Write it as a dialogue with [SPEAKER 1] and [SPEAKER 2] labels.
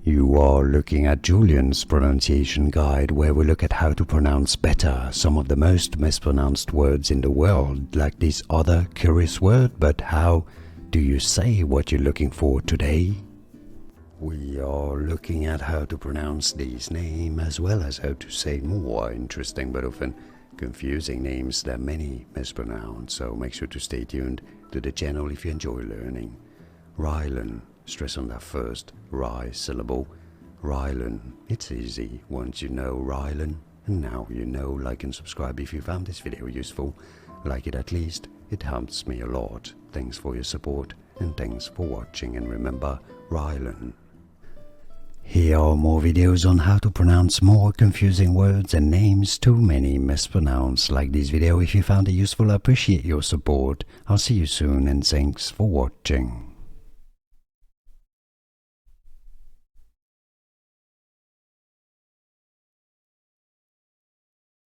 [SPEAKER 1] You are looking at Julian's pronunciation guide, where we look at how to pronounce better some of the most mispronounced words in the world, like this other curious word. But how do you say what you're looking for today? We are looking at how to pronounce these names, as well as how to say more interesting but often confusing names that many mispronounce, so make sure to stay tuned to the channel if you enjoy learning. Rylan, stress on that first ry syllable. Rylan, it's easy once you know Rylan, and now you know. Like and subscribe if you found this video useful. Like it at least, it helps me a lot. Thanks for your support and thanks for watching, and remember, Rylan. Here are more videos on how to pronounce more confusing words and names too many mispronounced. Like this video if you found it useful. I appreciate your support. I'll see you soon and thanks for watching.